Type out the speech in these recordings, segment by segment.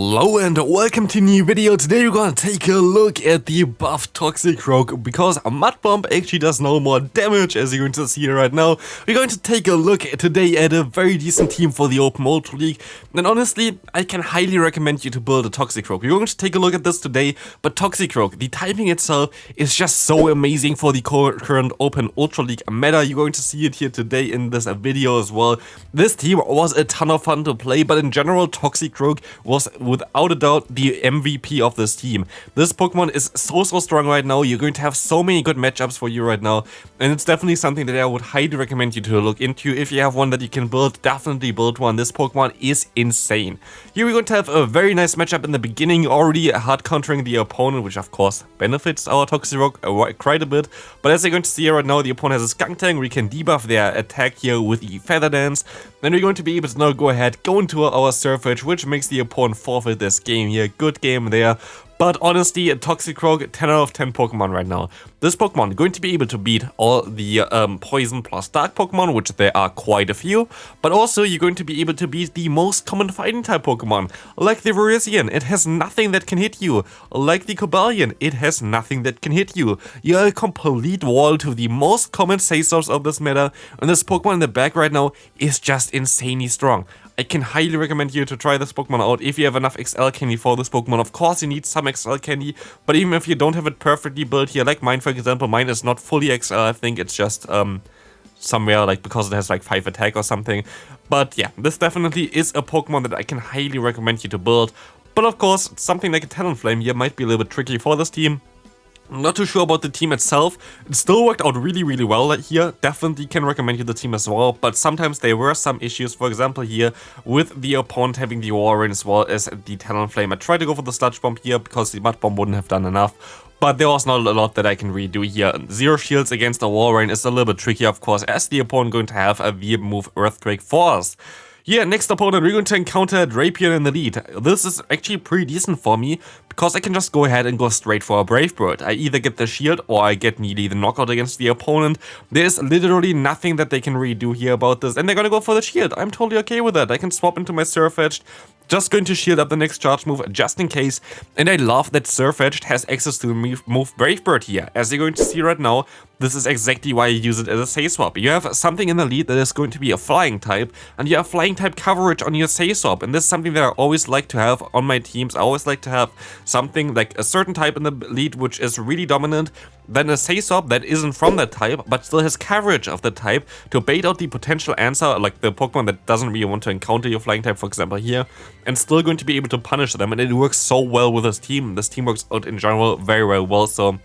Hello and welcome to a new video. Today we're gonna take a look at the buff Toxicroak because a Mud Bomb actually does no more damage, as you're going to see right now. We're going to take a look today at a very decent team for the Open Ultra League, and honestly I can highly recommend you to build a Toxicroak. We're going to take a look at this today, but Toxicroak, the typing itself is just so amazing for the current Open Ultra League meta. You're going to see it here today in this video as well. This team was a ton of fun to play, but in general Toxicroak was without a doubt the MVP of this team. This Pokemon is so strong right now. You're going to have so many good matchups for you right now, and it's definitely something that I would highly recommend you to look into. If you have one that you can build, definitely build one. This Pokemon is insane. Here we're going to have a very nice matchup in the beginning, already hard countering the opponent, which of course benefits our Toxicroak quite a bit. But as you're going to see right now, the opponent has a Skunk Tank. We can debuff their attack here with the Feather Dance, and we're going to be able to now go ahead, go into our Surf Edge, which makes the opponent forfeit this game here. Good game there. But honestly, a Toxicroak, 10 out of 10 Pokemon right now. This Pokemon going to be able to beat all the Poison plus Dark Pokemon, which there are quite a few. But also, you're going to be able to beat the most common Fighting type Pokemon, like the Virizion. It has nothing that can hit you. Like the Cobalion, it has nothing that can hit you. You're a complete wall to the most common Sasors of this meta, and this Pokemon in the back right now is just insanely strong. I can highly recommend you to try this Pokemon out if you have enough XL candy for this Pokemon. Of course, you need some XL candy, but even if you don't have it perfectly built here, like mine for example, mine is not fully XL. I think it's just somewhere like because it has like 5 attack or something. But yeah, this definitely is a Pokemon that I can highly recommend you to build. But of course, something like a Talonflame here might be a little bit tricky for this team. I'm not too sure about the team itself. It still worked out really well here. Definitely can recommend you the team as well, but sometimes there were some issues, for example here, with the opponent having the Warren as well as the Talonflame. I tried to go for the Sludge Bomb here because the Mud Bomb wouldn't have done enough, but there was not a lot that I can really do here. Zero shields against a Warren is a little bit tricky, of course, as the opponent going to have a V-move Earthquake Force. Yeah, next opponent, we're going to encounter Drapion in the lead. This is actually pretty decent for me, because I can just go ahead and go straight for a Brave Bird. I either get the shield or I get nearly the knockout against the opponent. There's literally nothing that they can really do here about this, and they're gonna go for the shield. I'm totally okay with that. I can swap into my Surf Edge. Just going to shield up the next charge move just in case, and I love that Surf Edge has access to move Brave Bird here. As you're going to see right now, this is exactly why you use it as a Say-Swap. You have something in the lead that is going to be a Flying type, and you have Flying type coverage on your Say-Swap, and this is something that I always like to have on my teams. I always like to have something like a certain type in the lead which is really dominant, then a Say-Swap that isn't from that type but still has coverage of the type to bait out the potential answer, like the Pokemon that doesn't really want to encounter your Flying type, for example here, and still going to be able to punish them. And it works so well with this team. This team works out in general very well, so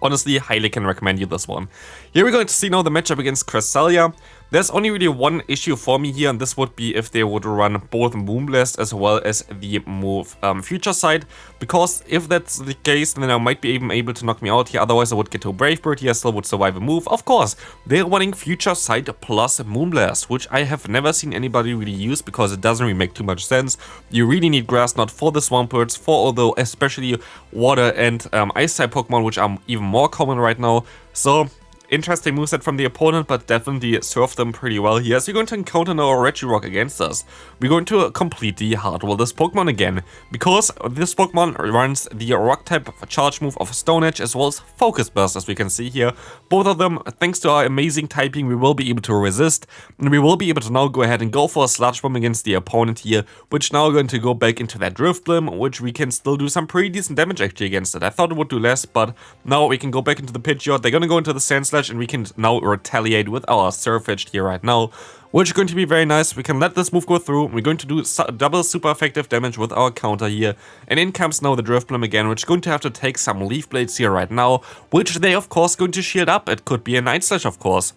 honestly, highly can recommend you this one. Here we're going to see now the matchup against Cresselia. There's only really one issue for me here, and this would be if they would run both Moonblast as well as the move Future Sight, because if that's the case, then I might be even able to knock me out here. Otherwise, I would get to Brave Bird here, still would survive a move. Of course, they're running Future Sight plus Moonblast, which I have never seen anybody really use because it doesn't really make too much sense. You really need Grass Knot for the Swamperts, for although especially Water and Ice type Pokemon, which are even more common right now. So interesting moveset from the opponent, but definitely served them pretty well here. So you're going to encounter now a Regirock against us. We're going to completely hardwall this Pokemon again, because this Pokemon runs the Rock type charge move of Stone Edge as well as Focus Burst, as we can see here. Both of them, thanks to our amazing typing, we will be able to resist, and we will be able to now go ahead and go for a Sludge Bomb against the opponent here, which now going to go back into that Drifblim, which we can still do some pretty decent damage actually against it. I thought it would do less, but now we can go back into the Pidgeot. They're going to go into the Sand Slash, and we can now retaliate with our Surf Edge here right now, which is going to be very nice. We can let this move go through. We're going to do double super effective damage with our counter here, and in comes now the Drifblim again, which is going to have to take some Leaf Blades here right now, which they of course going to shield up. It could be a Night Slash, of course,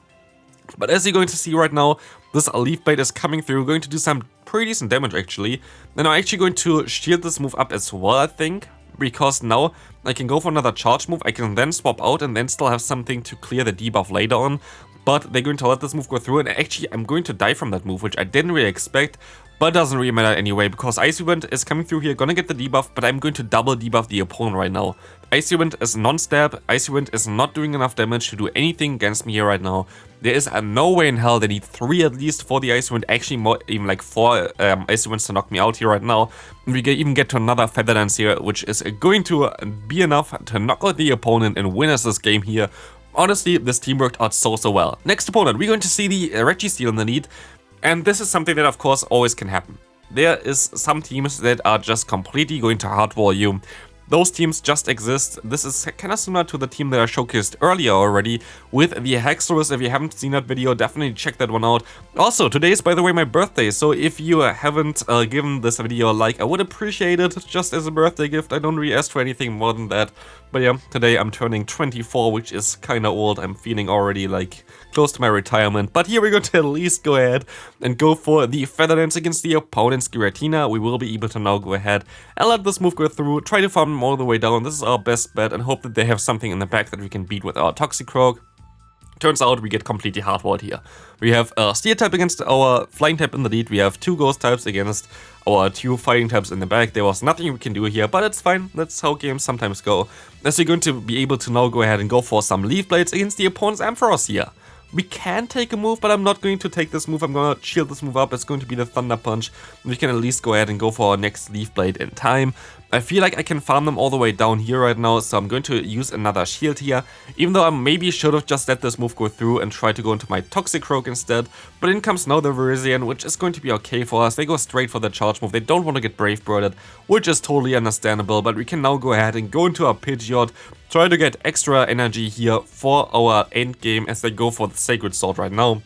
but as you're going to see right now, this Leaf Blade is coming through, going to do some pretty decent damage actually. Then I'm actually going to shield this move up as well, I think, because now I can go for another charge move. I can then swap out and then still have something to clear the debuff later on. but they're going to let this move go through, and actually I'm going to die from that move, which I didn't really expect, but doesn't really matter anyway, because Icy Wind is coming through here, gonna get the debuff, but I'm going to double debuff the opponent right now. Icy Wind is non-stab, Icy Wind is not doing enough damage to do anything against me here right now. There is no way in hell they need 3 at least for the Icy Wind, actually more, even like 4 Icy Winds to knock me out here right now. And we can even get to another Feather Dance here, which is going to be enough to knock out the opponent and win us this game here. Honestly, this team worked out so well. Next opponent, we're going to see the Registeel in the lead. And this is something that, of course, always can happen. There is some teams that are just completely going to hardwall you. Those teams just exist. This is kind of similar to the team that I showcased earlier already with the Hexorus. If you haven't seen that video, definitely check that one out. Also, today is, by the way, my birthday, so if you haven't given this video a like, I would appreciate it just as a birthday gift. I don't really ask for anything more than that. But yeah, today I'm turning 24, which is kind of old. I'm feeling already like close to my retirement. But here we're going to at least go ahead and go for the Feather Dance against the opponent's Giratina. We will be able to now go ahead and let this move go through, try to farm them all the way down. This is our best bet, and hope that they have something in the back that we can beat with our Toxicroak. Turns out we get completely hardwalled here. We have a Steel type against our Flying type in the lead. We have 2 Ghost types against our 2 Fighting types in the back. There was nothing we can do here, but it's fine. That's how games sometimes go. As we're going to be able to now go ahead and go for some Leaf Blades against the opponent's Ampharos here. We can take a move, but I'm not going to take this move. I'm going to shield this move up. It's going to be the Thunder Punch. We can at least go ahead and go for our next Leaf Blade in time. I feel like I can farm them all the way down here right now, so I'm going to use another shield here. Even though I maybe should have just let this move go through and try to go into my Toxicroak instead. But in comes now the Virizion, which is going to be okay for us. They go straight for the charge move. They don't want to get Brave Birded, which is totally understandable. But we can now go ahead and go into our Pidgeot. Try to get extra energy here for our end game as they go for the Sacred Sword right now.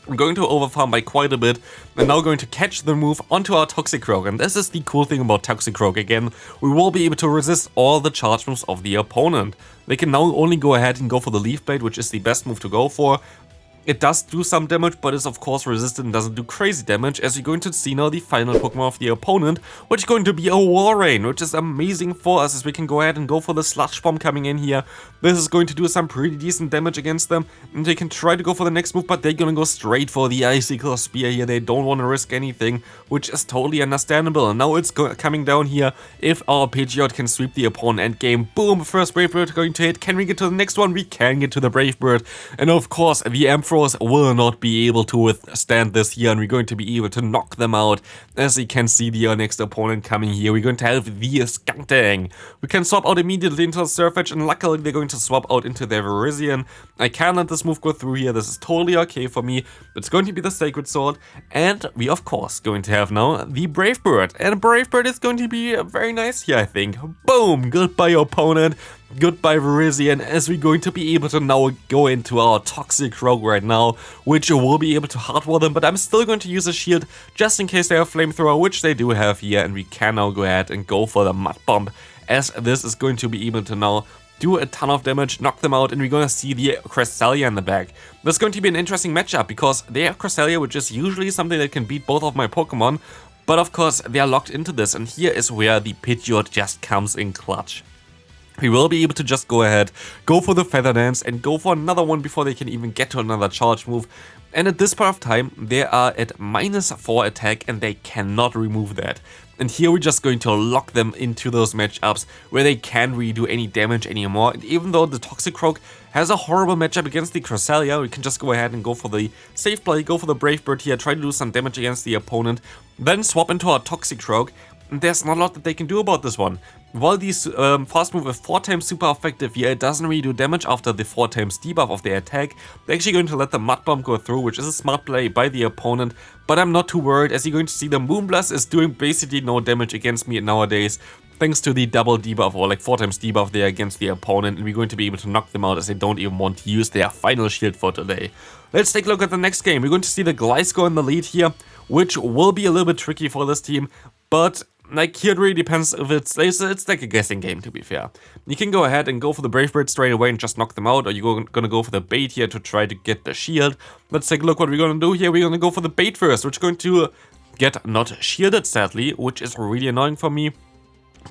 I'm going to overfarm by quite a bit, and now going to catch the move onto our Toxicroak. And this is the cool thing about Toxicroak. Again, we will be able to resist all the charge moves of the opponent. They can now only go ahead and go for the Leaf Blade, which is the best move to go for. It does do some damage, but is of course resistant and doesn't do crazy damage, as you're going to see now the final Pokemon of the opponent, which is going to be a Walrein, which is amazing for us, as we can go ahead and go for the Sludge Bomb coming in here. This is going to do some pretty decent damage against them, and they can try to go for the next move, but they're gonna go straight for the Icicle Spear here. They don't want to risk anything, which is totally understandable. And now it's coming down here. If our Pidgeot can sweep the opponent endgame, boom, first Brave Bird going to hit. Can we get to the next one? We can get to the Brave Bird, and of course the Ampharos will not be able to withstand this here, and we're going to be able to knock them out. As you can see, the next opponent coming here, we're going to have the Skuntank. We can swap out immediately into the Surfetch, and luckily they're going to swap out into their Virizion. I can let this move go through here. This is totally okay for me. It's going to be the Sacred Sword, and we of course going to have now the Brave Bird, and Brave Bird is going to be very nice here, I think. Boom! Goodbye opponent. Goodbye Virizion, as we're going to be able to now go into our Toxicroak right now, which will be able to hardwall them, but I'm still going to use a shield just in case they have Flamethrower, which they do have here, and we can now go ahead and go for the Mud Bomb, as this is going to be able to now do a ton of damage, knock them out, and we're going to see the Cresselia in the back. This is going to be an interesting matchup, because they have Cresselia, which is usually something that can beat both of my Pokemon, but of course they are locked into this, and here is where the Pidgeot just comes in clutch. We will be able to just go ahead, go for the Feather Dance, and go for another one before they can even get to another charge move. And at this point of time, they are at -4 attack, and they cannot remove that. And here we're just going to lock them into those matchups where they can't really do any damage anymore. And even though the Toxicroak has a horrible matchup against the Cresselia, we can just go ahead and go for the safe play, go for the Brave Bird here, try to do some damage against the opponent, then swap into our Toxicroak. There's not a lot that they can do about this one. While these fast move is 4 times super effective here, it doesn't really do damage after the 4 times debuff of their attack. They're actually going to let the Mud Bomb go through, which is a smart play by the opponent, but I'm not too worried, as you're going to see the Moonblast is doing basically no damage against me nowadays, thanks to the double debuff, or like 4 times debuff there against the opponent, and we're going to be able to knock them out, as they don't even want to use their final shield for today. Let's take a look at the next game. We're going to see the Gliscor in the lead here, which will be a little bit tricky for this team, but like here it really depends if it's like a guessing game, to be fair. You can go ahead and go for the Brave Bird straight away and just knock them out, or you're gonna go for the bait here to try to get the shield. Let's take a look what we're gonna do here. We're gonna go for the bait first, which is going to get not shielded, sadly, which is really annoying for me.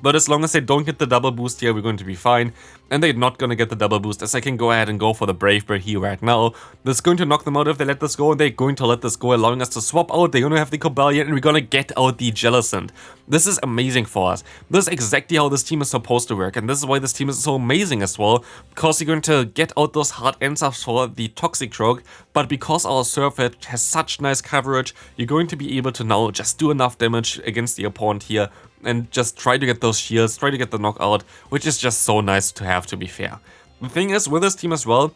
But as long as they don't get the double boost here, we're going to be fine. And they're not going to get the double boost, as I can go ahead and go for the Brave Bird here right now. This is going to knock them out if they let this go, and they're going to let this go, allowing us to swap out. They're going to have the Cobalion, and we're going to get out the Jellicent. This is amazing for us. This is exactly how this team is supposed to work, and this is why this team is so amazing as well, because you're going to get out those hard answers for the Toxicroak, but because our Surfeit has such nice coverage, you're going to be able to now just do enough damage against the opponent here, and just try to get those shields, try to get the knockout, which is just so nice to have, to be fair. The thing is, with this team as well,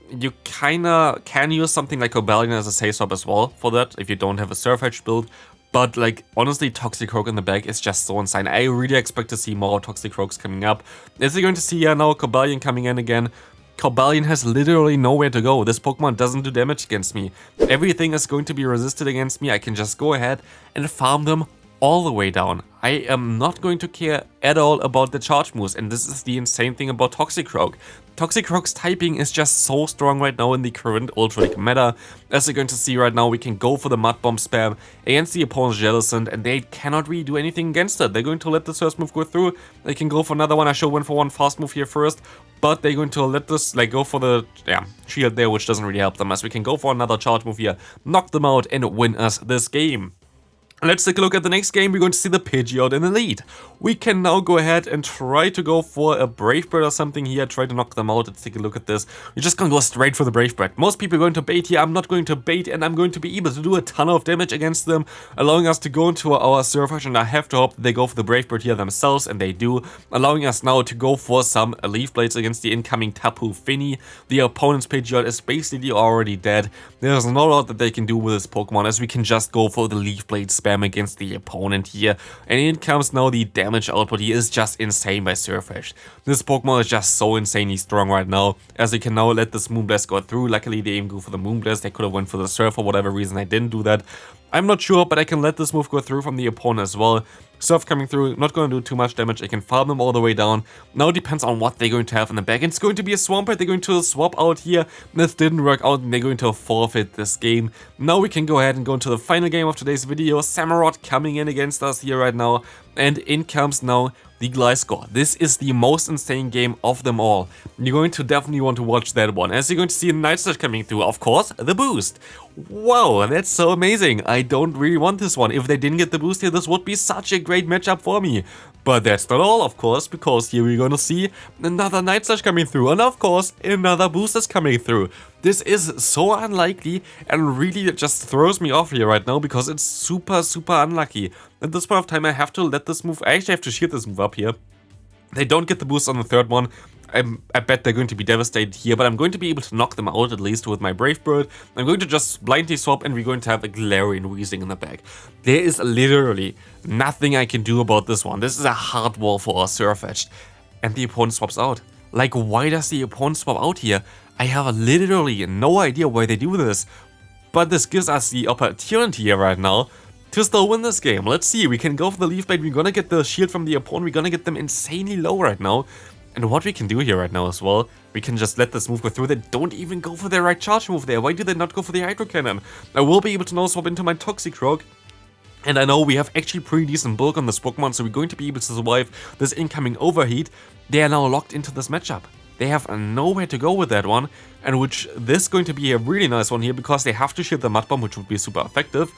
you kinda can use something like Cobalion as a safe swap as well for that, if you don't have a Surf Edge build. But like, honestly, Toxicroak in the back is just so insane. I really expect to see more Toxicroaks coming up. As you're going to see now Cobalion coming in again. Cobalion has literally nowhere to go. This Pokemon doesn't do damage against me. Everything is going to be resisted against me. I can just go ahead and farm them all the way down. I am not going to care at all about the charge moves, and this is the insane thing about Toxicroak. Toxicroak's typing is just so strong right now in the current Ultra League meta. As you're going to see right now, we can go for the Mud Bomb spam against the opponent's Jellicent, and they cannot really do anything against it. They're going to let this first move go through. They can go for another one. I show 1-for-1 fast move here first, but they're going to let this like go for the shield there, which doesn't really help them, as we can go for another charge move here, knock them out, and win us this game. Let's take a look at the next game. We're going to see the Pidgeot in the lead. We can now go ahead and try to go for a Brave Bird or something here, try to knock them out. Let's take a look at this. We're just going to go straight for the Brave Bird. Most people are going to bait here. I'm not going to bait, and I'm going to be able to do a ton of damage against them, allowing us to go into our Surf Edge, and I have to hope they go for the Brave Bird here themselves, and they do, allowing us now to go for some Leaf Blades against the incoming Tapu Fini. The opponent's Pidgeot is basically already dead. There's not a lot that they can do with this Pokemon, as we can just go for the Leaf Blade spam against the opponent here, and in comes now the damage output. He is just insane by Surf Edge. This Pokemon is just so insanely strong right now, as we can now let this Moonblast go through. Luckily they even go for the Moonblast. They could have went for the Surf for whatever reason. I didn't do that. I'm not sure, but I can let this move go through from the opponent as well. Surf coming through, not going to do too much damage. I can farm them all the way down. Now it depends on what they're going to have in the back. It's going to be a Swampert. They're going to swap out here. This didn't work out, and they're going to forfeit this game. Now we can go ahead and go into the final game of today's video. Samurott coming in against us here right now. And in comes now the Gliscor. This is the most insane game of them all. You're going to definitely want to watch that one. As you're going to see a Night Slash coming through, of course, the boost. Wow, that's so amazing. I don't really want this one. If they didn't get the boost here, this would be such a great matchup for me. But that's not all, of course, because here we're going to see another Night Slash coming through, and of course, another boost is coming through. This is so unlikely, and really just throws me off here right now, because it's super unlucky. At this point of time, I have to let this move, I actually have to shield this move up here. They don't get the boost on the third one. I bet they're going to be devastated here, but I'm going to be able to knock them out at least with my Brave Bird. I'm going to just blindly swap, and we're going to have a Galarian Weezing in the back. There is literally nothing I can do about this one. This is a hard wall for our Surf Edge. And the opponent swaps out. Like, why does the opponent swap out here? I have literally no idea why they do this. But this gives us the opportunity here right now to still win this game. Let's see, we can go for the Leaf Blade. We're gonna get the shield from the opponent. We're gonna get them insanely low right now. And what we can do here right now as well, we can just let this move go through. They don't even go for their right charge move there. Why do they not go for the Hydro Cannon? I will be able to now swap into my Toxicroak. And I know we have actually pretty decent bulk on this Pokemon, so we're going to be able to survive this incoming overheat. They are now locked into this matchup. They have nowhere to go with that one, and which this is going to be a really nice one here, because they have to shield the Mud Bomb, which would be super effective.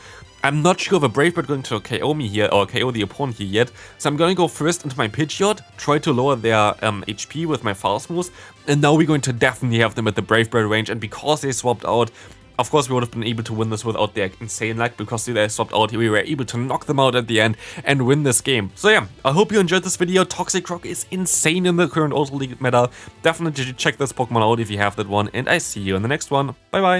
I'm not sure if a Brave Bird going to KO me here, or KO the opponent here yet, so I'm going to go first into my Pidgeot, try to lower their HP with my fast moves, and now we're going to definitely have them at the Brave Bird range, and because they swapped out, of course we would have been able to win this without their insane luck, because they swapped out, we were able to knock them out at the end and win this game. So yeah, I hope you enjoyed this video. Toxicroak is insane in the current Ultra League meta. Definitely check this Pokemon out if you have that one, and I see you in the next one. Bye bye.